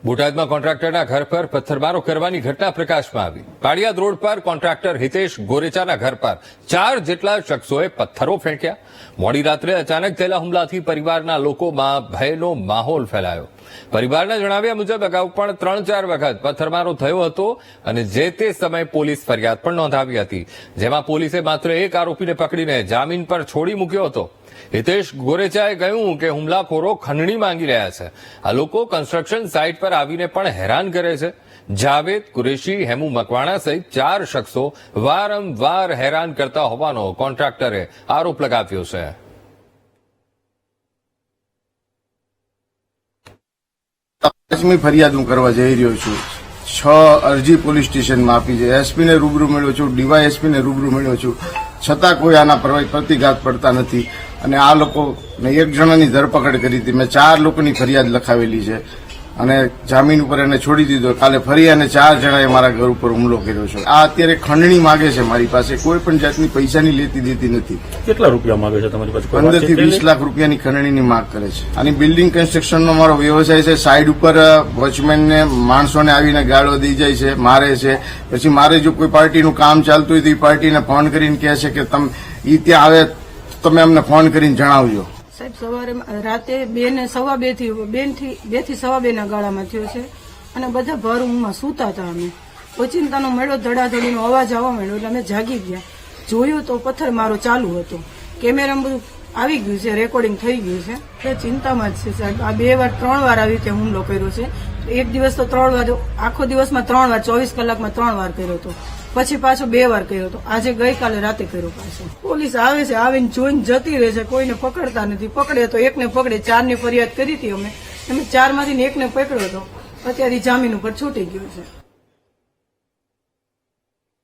બોટાદમાં કોન્ટ્રાક્ટરના ઘર પર પથ્થરમારો કરવાની ઘટના પ્રકાશમાં આવી। પાળિયાદ રોડ પર કોન્ટ્રાક્ટર હિતેશ ગોરેચાના ઘર પર 4 જેટલા શખ્સોએ પથ્થરો ફેંક્યા। મોડી રાત્રે અચાનક થયેલા હુમલાથી પરિવારના લોકોમાં ભયનો માહોલ ફેલાયો। પરિવારના જણાવ્યા મુજબ અગાઉ પણ 3-4 વખત પથ્થરમારો થયો હતો અને જે તે સમયે પોલીસ ફરિયાદ પણ નોંધાવી હતી, જેમાં પોલીસે માત્ર એક આરોપીને પકડીને જામીન પર છોડી મૂક્યો હતો। હિતેશ ગોરેચાએ કહ્યું કે હુમલાખોરો ખંડણી માંગી રહ્યા છે। આ લોકો કન્સ્ટ્રક્શન સાઇટ પર આવીને પણ હેરાન કરે છે। જાવેદ કુરેશી, હેમુ મકવાણા સહિત 4 શખ્સો વારંવાર હેરાન કરતા હોવાનો કોન્ટ્રાક્ટરે આરોપ લગાવ્યો છે। પાંચમી ફરિયાદ હું કરવા જઈ રહ્યો છું। 6 અરજી પોલીસ સ્ટેશનમાં આપી છે। એસપી ને રૂબરૂ મળ્યો છું, ડીવાયએસપી ને રૂબરૂ મળ્યો છું, છતાં કોઈ આના પ્રતિઘાત પડતા નથી અને આ લોકોને એક જણાની ધરપકડ કરી હતી। મેં 4 લોકોની ફરિયાદ લખાવેલી છે અને જામીન ઉપર એને છોડી દીધો। કાલે ફરી અને 4 જણાએ મારા ઘર ઉપર હુમલો કર્યો છે। આ અત્યારે ખંડણી માગે છે મારી પાસે, કોઈ પણ જાતની પૈસાની લેતી દેતી નથી। કેટલા રૂપિયા માંગે છે તમારી પાસે? 15 થી 20 લાખ રૂપિયાની ખંડણીની માંગ કરે છે। આની બિલ્ડિંગ કન્સ્ટ્રક્શનનો મારો વ્યવસાય છે। સાઈડ ઉપર વોચમેનને માણસોને આવીને ગાળો દઈ જાય છે, મારે છે। પછી મારે જો કોઈ પાર્ટીનું કામ ચાલતું હોય તો એ પાર્ટીને ફોન કરીને કહે છે કે તમે ઈ ત્યાં આવે તમે અમને ફોન કરીને જણાવજો। સાહેબ સવારે રાતે 2 ને 2:15 થી 2:15 ના ગાળામાં થયો છે અને બધા ભર ઊંઘમાં સૂતા હતા। અમે ઓચિંતાનો મળ્યો, ધડાધડીનો અવાજ આવવા માંડ્યો એટલે અમે જાગી ગયા। જોયું તો પથ્થરમારો ચાલુ હતો, કેમેરામાં બધું આવી ગયું છે, રેકોર્ડિંગ થઈ ગયું છે। એ ચિંતામાં જ છે સાહેબ। આ 2 વાર 3 વાર આવી રીતે હુમલો કર્યો છે। એક દિવસ તો 3 વાર, આખો દિવસમાં 3 વાર, 24 કલાકમાં 3 વાર કર્યો હતો, પછી પાછો 2 વાર કર્યો હતો, આજે ગઈકાલે રાતે કર્યો પાછો। પોલીસ આવે છે, આવીને જોઈને જતી રહે છે, કોઈને પકડતા નથી। પકડે તો એકને પકડે। 4 ની ફરિયાદ કરી હતી અમે 4 માંથી એકને પકડ્યો હતો, અત્યારે જામીન ઉપર છૂટી ગયો છે।